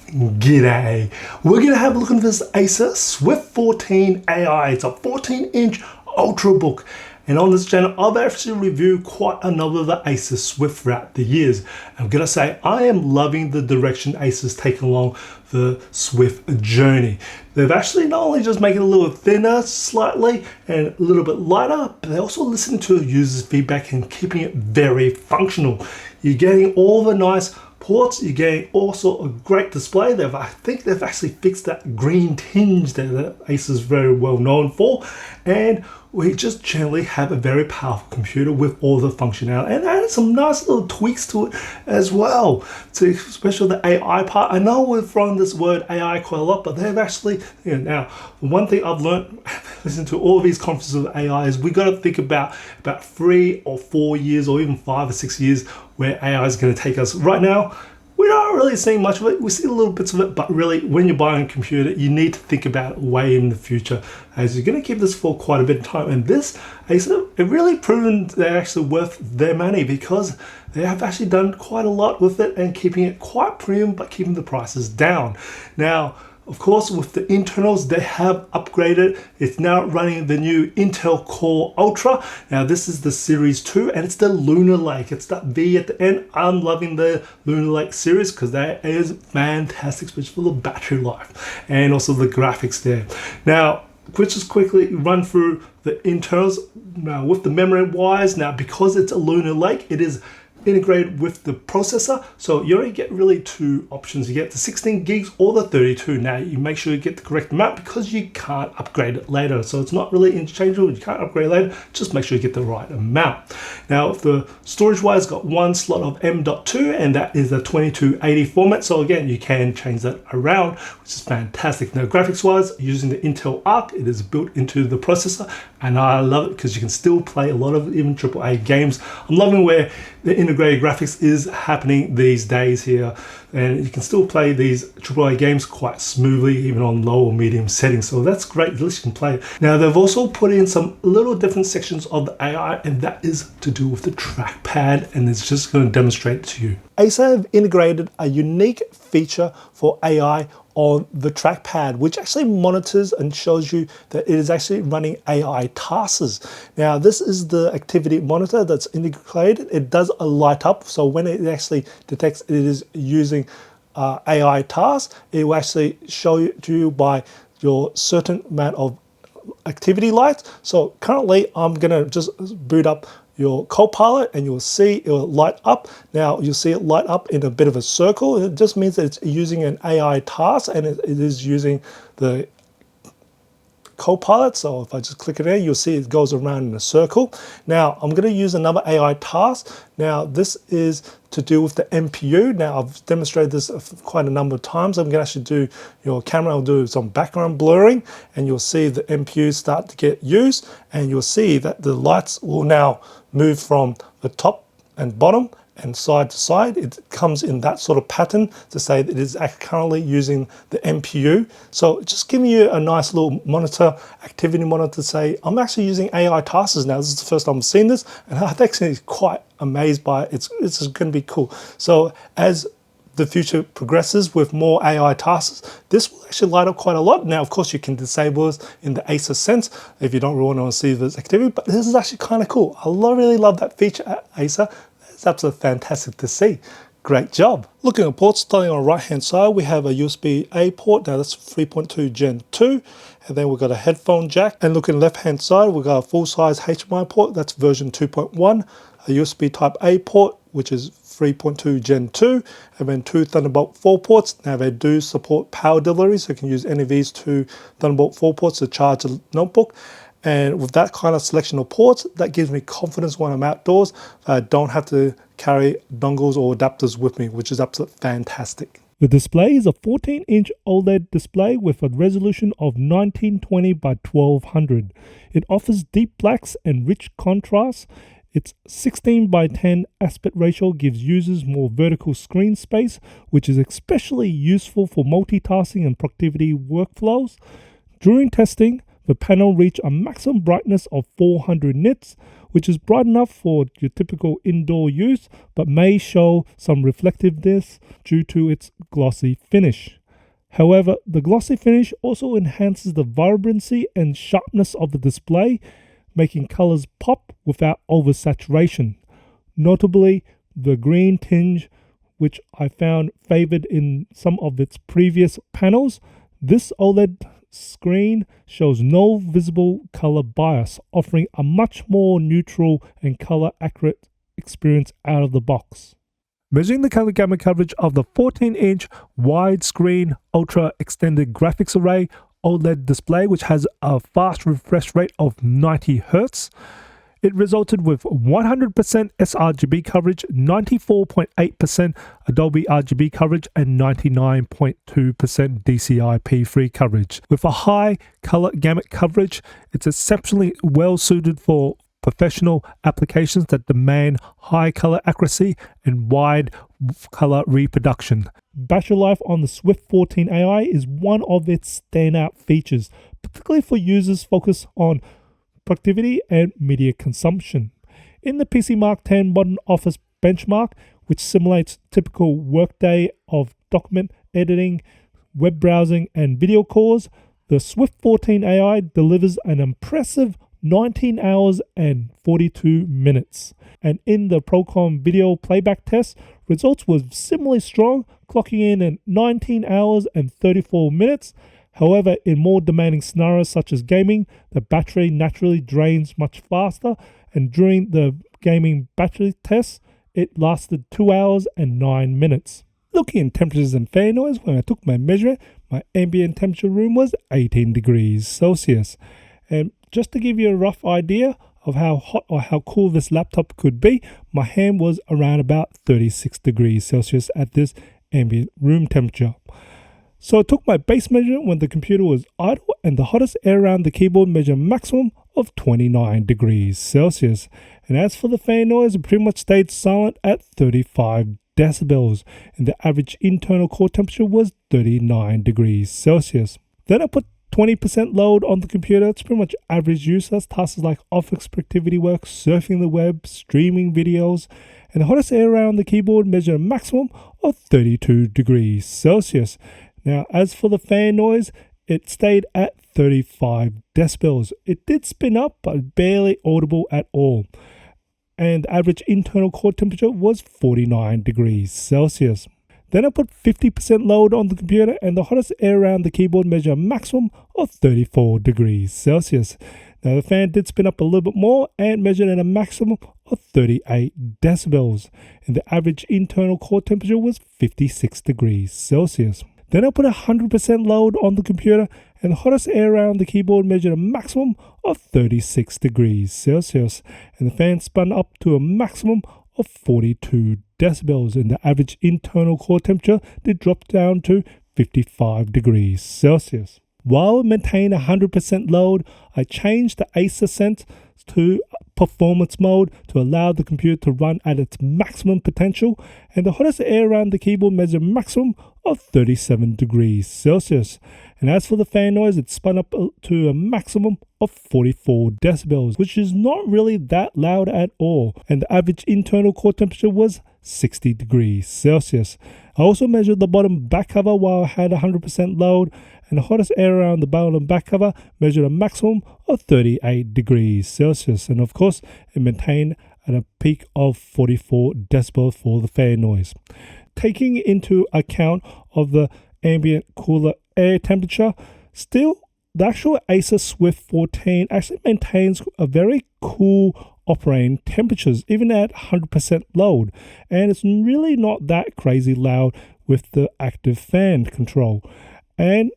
G'day. We're going to have a look at this Acer Swift 14 AI. It's a 14-inch Ultrabook. And on this channel, I've actually reviewed quite a number of the Acer Swift throughout the years. I'm going to say I am loving the direction Acer's taken along the Swift journey. They've actually not only just made it a little thinner slightly and a little bit lighter, but they're also listening to users' feedback and keeping it very functional. You're getting all the nice ports, you're getting also a great display. I think they've actually fixed that green tinge that Acer is very well known for, and we just generally have a very powerful computer with all the functionality and added some nice little tweaks to it as well. So especially the AI part. I know we're throwing this word AI quite a lot, but they've actually, now one thing I've learned listening to all of these conferences of AI is we got to think about 3 or 4 years or even 5 or 6 years where AI is going to take us. Right now, we're not really seeing much of it. We see little bits of it, but really when you're buying a computer, you need to think about it way in the future, as you're going to keep this for quite a bit of time. And this Acer, it really proven they're actually worth their money, because they have actually done quite a lot with it and keeping it quite premium, but keeping the prices down. Now, of course, with the internals, they have upgraded. It's now running the new Intel Core Ultra. Now, this is the Series 2, and it's the Lunar Lake. It's that V at the end. I'm loving the Lunar Lake series because that is fantastic, especially for the battery life and also the graphics there. Now, let's just quickly run through the internals. Now, with the memory wise, now because it's a Lunar Lake, it is integrated with the processor, so you only get really 2 options. You get the 16 gigs or the 32. Now you make sure you get the correct amount, because you can't upgrade it later, so it's not really interchangeable. You can't upgrade later, just make sure you get the right amount. Now the storage wise, got 1 slot of M.2, and that is a 2280 format, so again you can change that around, which is fantastic. Now graphics wise, using the Intel Arc, it is built into the processor, and I love it because you can still play a lot of even AAA games. I'm loving where the integrated graphics is happening these days here, and you can still play these AAA games quite smoothly even on low or medium settings, so that's great. At least you can play it. Now they've also put in some little different sections of the AI, and that is to do with the trackpad, and it's just going to demonstrate it to you. Acer have integrated a unique feature for AI on the trackpad, which actually monitors and shows you that it is actually running AI tasks. Now, this is the activity monitor that's integrated. It does a light up, so when it actually detects it is using AI tasks, it will actually show you to you by your certain amount of activity lights. So currently, I'm gonna just boot up your Copilot, and you'll see it will light up. Now you'll see it light up in a bit of a circle. It just means that it's using an AI task, and it is using the Copilot. So if I just click it there, you'll see it goes around in a circle. Now I'm going to use another AI task. Now this is to do with the NPU. Now I've demonstrated this quite a number of times. I'm going to actually do your camera. I'll do some background blurring, and you'll see the NPU start to get used, and you'll see that the lights will now move from the top and bottom and side to side. It comes in that sort of pattern to say that it is currently using the NPU. So just giving you a nice little monitor, activity monitor, to say I'm actually using AI tasks now. This is the first time I've seen this, and I'm actually quite amazed by it. It's going to be cool. So as the future progresses with more AI tasks, this will actually light up quite a lot. Now, of course, you can disable this in the Acer Sense if you don't really want to see this activity, but this is actually kind of cool. I really love that feature at Acer. It's absolutely fantastic to see. Great job. Looking at ports, starting on the right hand side, we have a USB-A port. Now that's 3.2 Gen 2. And then we've got a headphone jack. And looking left hand side, we've got a full-size HDMI port. That's version 2.1. A USB Type A port, which is 3.2 Gen 2, and then 2 Thunderbolt 4 ports. Now they do support power delivery, so you can use any of these 2 Thunderbolt 4 ports to charge a notebook. And with that kind of selection of ports, that gives me confidence when I'm outdoors. I don't have to carry dongles or adapters with me, which is absolutely fantastic. The display is a 14-inch OLED display with a resolution of 1920 by 1200. It offers deep blacks and rich contrasts. Its 16 by 10 aspect ratio gives users more vertical screen space, which is especially useful for multitasking and productivity workflows. During testing, the panel reached a maximum brightness of 400 nits, which is bright enough for your typical indoor use, but may show some reflectiveness due to its glossy finish. However, the glossy finish also enhances the vibrancy and sharpness of the display, making colors pop without oversaturation. Notably, the green tinge, which I found favored in some of its previous panels, this OLED screen shows no visible color bias, offering a much more neutral and color accurate experience out of the box. Measuring the color gamut coverage of the 14-inch widescreen ultra extended graphics array OLED display, which has a fast refresh rate of 90 Hz, it resulted with 100% sRGB coverage, 94.8% Adobe RGB coverage, and 99.2% DCI-P3 coverage. With a high color gamut coverage, it's exceptionally well suited for professional applications that demand high color accuracy and wide color reproduction. Battery life on the Swift 14 AI is one of its standout features, particularly for users focused on productivity and media consumption. In the PC Mark 10 Modern Office benchmark, which simulates typical workday of document editing, web browsing, and video calls, the Swift 14 AI delivers an impressive 19 hours and 42 minutes. And in the Procom video playback test, results were similarly strong, clocking in at 19 hours and 34 minutes. However, in more demanding scenarios such as gaming, the battery naturally drains much faster, and during the gaming battery test, it lasted 2 hours and 9 minutes. Looking at temperatures and fan noise, when I took my measurement, my ambient temperature room was 18 degrees Celsius. And just to give you a rough idea of how hot or how cool this laptop could be, my hand was around about 36 degrees Celsius at this ambient room temperature. So I took my base measurement when the computer was idle, and the hottest air around the keyboard measured a maximum of 29 degrees Celsius. And as for the fan noise, it pretty much stayed silent at 35 decibels, and the average internal core temperature was 39 degrees Celsius. Then I put 20% load on the computer. It's pretty much average use. That's tasks like office productivity work, surfing the web, streaming videos, and the hottest air around the keyboard measured a maximum of 32 degrees Celsius. Now, as for the fan noise, it stayed at 35 decibels. It did spin up, but barely audible at all. And the average internal core temperature was 49 degrees Celsius. Then I put 50% load on the computer, and the hottest air around the keyboard measured a maximum of 34 degrees Celsius. Now, the fan did spin up a little bit more and measured at a maximum of 38 decibels. And the average internal core temperature was 56 degrees Celsius. Then I put 100% load on the computer, and the hottest air around the keyboard measured a maximum of 36 degrees Celsius. And the fan spun up to a maximum of 42 decibels, and the average internal core temperature did drop down to 55 degrees Celsius. While maintaining 100% load, I changed the Acer Sense to performance mode to allow the computer to run at its maximum potential, and the hottest air around the keyboard measured a maximum of 37 degrees Celsius. And as for the fan noise, it spun up to a maximum of 44 decibels, which is not really that loud at all, and the average internal core temperature was 60 degrees Celsius. I also measured the bottom back cover while I had 100% load, and the hottest air around the bottom back cover measured a maximum of 38 degrees Celsius, and of course it maintained at a peak of 44 decibels for the fan noise. Taking into account of the ambient cooler air temperature, still the actual Acer Swift 14 actually maintains a very cool operating temperatures even at 100% load, and it's really not that crazy loud with the active fan control. And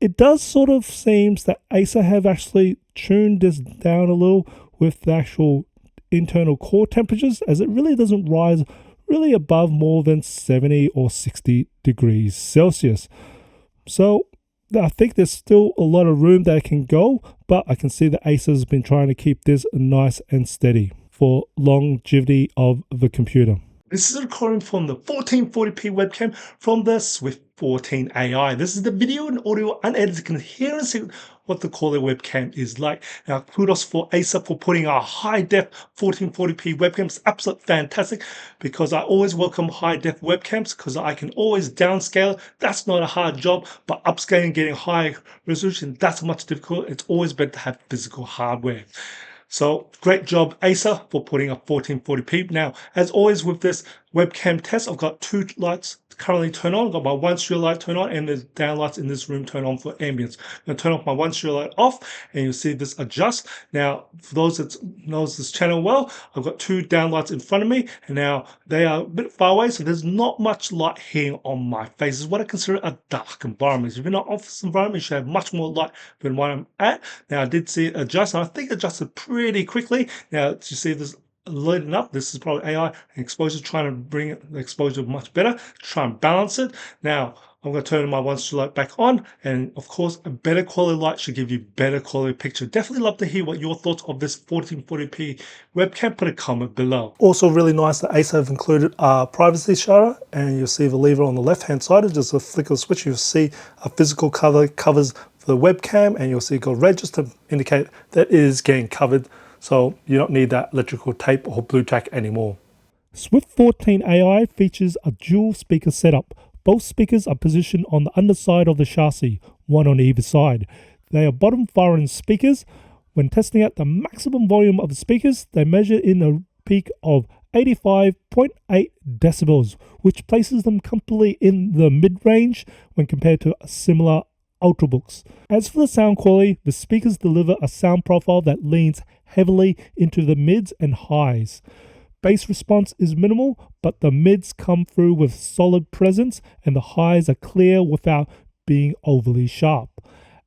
it does sort of seems that Acer have actually tuned this down a little with the actual internal core temperatures, as it really doesn't rise really above more than 70 or 60 degrees Celsius. So I think there's still a lot of room that it can go, but I can see that Acer has been trying to keep this nice and steady for longevity of the computer. This is a recording from the 1440p webcam from the Swift 14 AI. This is the video and audio unedited. You can hear and see what the quality webcam is like. Now, kudos for Acer for putting a high-def 1440p webcam. It's absolutely fantastic because I always welcome high-def webcams because I can always downscale. That's not a hard job, but upscaling, getting high resolution, that's much difficult. It's always better to have physical hardware. So great job, Acer, for putting up 1440p. Now, as always with this webcam test, I've got two lights currently turned on. I've got my one studio light turned on and the down lights in this room turned on for ambience. I'm going to turn off my one studio light off and you'll see this adjust. Now, for those that knows this channel well, I've got two down lights in front of me and now they are a bit far away, so there's not much light here on my face. This is what I consider a dark environment. If you're in an office environment, you should have much more light than what I'm at. Now, I did see it adjust, and I think it adjusted pretty quickly. Now, you see this lighting up. This is probably AI and exposure, trying to bring the exposure much better, try and balance it. Now, I'm going to turn my one studio light back on, and of course, a better quality light should give you better quality picture. Definitely love to hear what your thoughts of this 1440p webcam. Put a comment below. Also, really nice that Acer have included a privacy shutter, and you'll see the lever on the left-hand side. It's just a flick of the switch. You'll see a physical color covers for the webcam, and you'll see it got red just to indicate that it is getting covered. So you don't need that electrical tape or blue tack anymore. Swift 14 AI features a dual speaker setup. Both speakers are positioned on the underside of the chassis, one on either side. They are bottom firing speakers. When testing out the maximum volume of the speakers, they measure in a peak of 85.8 decibels, which places them comfortably in the mid-range when compared to similar Ultrabooks. As for the sound quality, the speakers deliver a sound profile that leans heavily into the mids and highs. Bass response is minimal, but the mids come through with solid presence and the highs are clear without being overly sharp.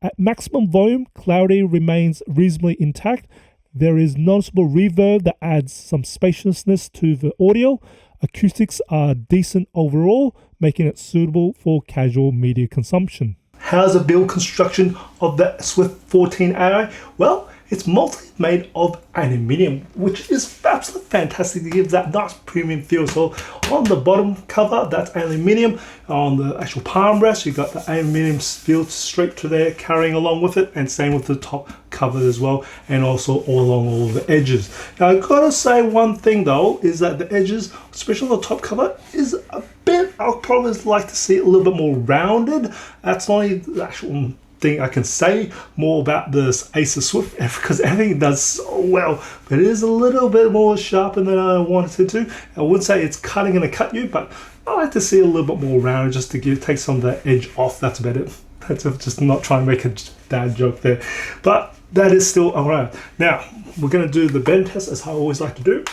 At maximum volume, clarity remains reasonably intact. There is noticeable reverb that adds some spaciousness to the audio. Acoustics are decent overall, making it suitable for casual media consumption. How's the build construction of the Swift 14 AI? Well, it's mostly made of aluminium, which is absolutely fantastic to give that nice premium feel. So on the bottom cover, that's aluminium. On the actual palm rest, you got the aluminium feel straight to there, carrying along with it, and same with the top cover as well, and also all along all the edges. Now, I've got to say one thing though, is that the edges, especially on the top cover, is a bit, I'll probably like to see it a little bit more rounded. That's not the actual thing I can say more about this Acer Swift because everything does so well, but it is a little bit more sharper than I wanted it to. I wouldn't say it's cutting and cut you, but I like to see it a little bit more rounded just to take some of the edge off. That's about it. That's just not trying to make a dad joke there, but that is still alright. Now we're going to do the bend test as I always like to do.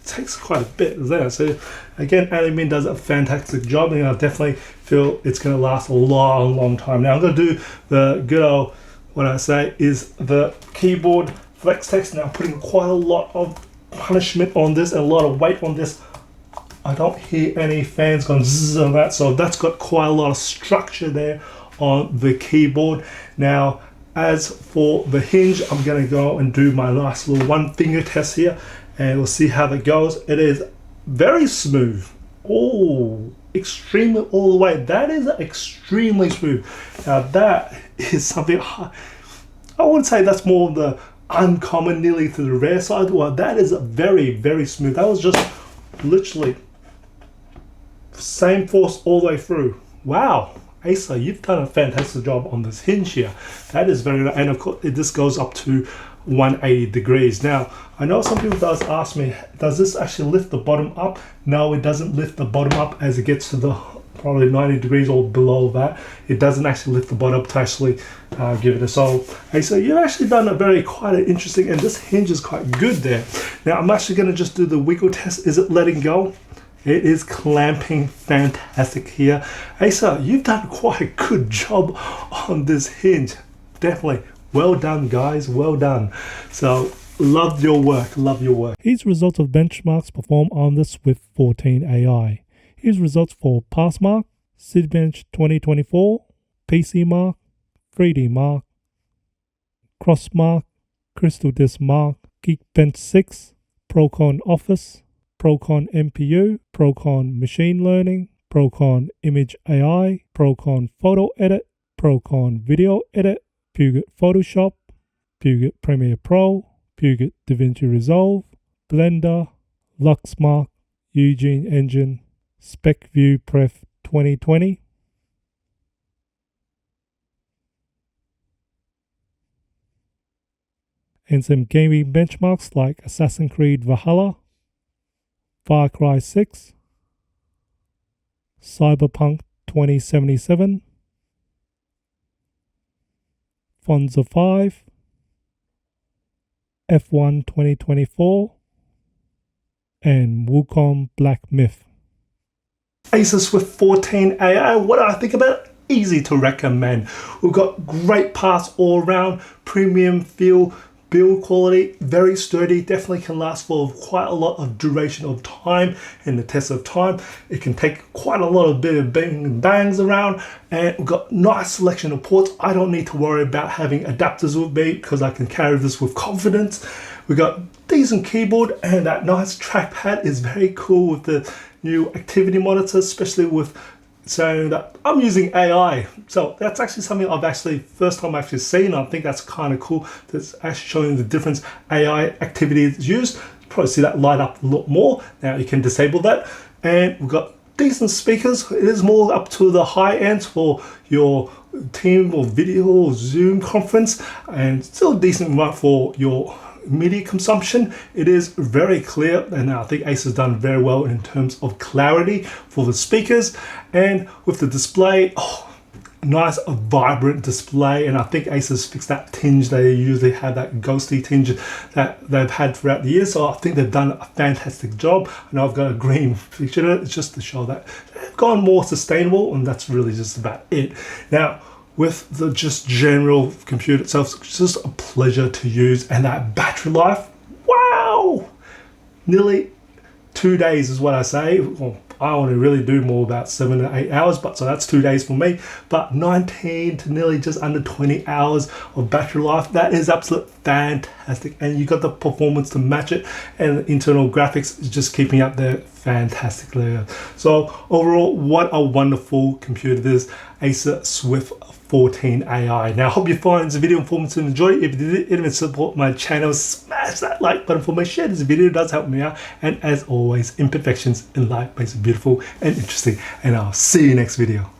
Takes quite a bit there. So again, aluminium does a fantastic job, and I definitely feel it's going to last a long time. Now I'm going to do the good old, what I say is the keyboard flex text. Now I'm putting quite a lot of punishment on this and a lot of weight on this. I don't hear any fans going zzz on that, so that's got quite a lot of structure there on the keyboard. Now as for the hinge, I'm going to go and do my nice little one finger test here, and we'll see how that goes. It is very smooth. Extremely all the way. That is extremely smooth. Now that is something I wouldn't say that's more of the uncommon, nearly to the rare side. Well, that is very smooth. That was just literally same force all the way through. Wow, Acer, you've done a fantastic job on this hinge here. That is very nice, and of course this goes up to 180 degrees. Now I know some people does ask me, does this actually lift the bottom up? No, it doesn't lift the bottom up as it gets to the probably 90 degrees or below that. It doesn't actually lift the bottom up to actually give it a so. Hey, so you've actually done a quite an interesting, and this hinge is quite good there. Now I'm actually going to just do the wiggle test. Is it letting go? It is clamping fantastic here. Acer, you've done quite a good job on this hinge. Definitely. Well done, guys. Well done. So, love your work. Here's results of benchmarks performed on the Swift 14 AI. Here's results for Passmark, Citybench 2024, PC Mark, 3D Mark, Crossmark, Crystal Disk Mark, Geekbench 6, Procon Office, Procon MPU, Procon Machine Learning, Procon Image AI, Procon Photo Edit, Procon Video Edit, Puget Photoshop, Puget Premiere Pro, Puget DaVinci Resolve, Blender, Luxmark, Eugene Engine, SpecView Pref 2020, and some gaming benchmarks like Assassin's Creed Valhalla, Far Cry 6, Cyberpunk 2077, Forza 5, F1 2024, and Wukong Black Myth. Acer Swift 14 AI, what do I think about it? Easy to recommend. We've got great parts all around, premium feel, build quality, very sturdy, definitely can last for quite a lot of duration of time in the test of time. It can take quite a lot of bit of bang and bangs around, and we've got nice selection of ports. I don't need to worry about having adapters with me because I can carry this with confidence. We've got decent keyboard, and that nice trackpad is very cool with the new activity monitor, especially with saying that I'm using AI. So that's actually something first time I've actually seen. I think that's kind of cool. That's actually showing the difference AI activity is used. You probably see that light up a lot more. Now you can disable that. And we've got decent speakers. It is more up to the high end for your team or video or Zoom conference, and still decent amount for your media consumption. It is very clear, and I think Acer's done very well in terms of clarity for the speakers. And with the display, nice vibrant display, and I think Acer's fixed that tinge. They usually have that ghosty tinge that they've had throughout the years, so I think they've done a fantastic job. And I've got a green feature in it. It's just to show that they've gone more sustainable, and that's really just about it. Now, with the just general computer itself, it's just a pleasure to use. And that battery life, wow, nearly 2 days is what I say. Well, I only really do more about 7 to 8 hours, but so that's 2 days for me. But 19 to nearly just under 20 hours of battery life, that is absolute fantastic. And you got the performance to match it, and the internal graphics is just keeping up there fantastically. So overall, what a wonderful computer this Acer Swift 14 AI. Now I hope you find this video informative and enjoy it. If you did even support my channel, smash that like button for me, share this video, it does help me out. And as always, imperfections in life makes it beautiful and interesting. And I'll see you next video.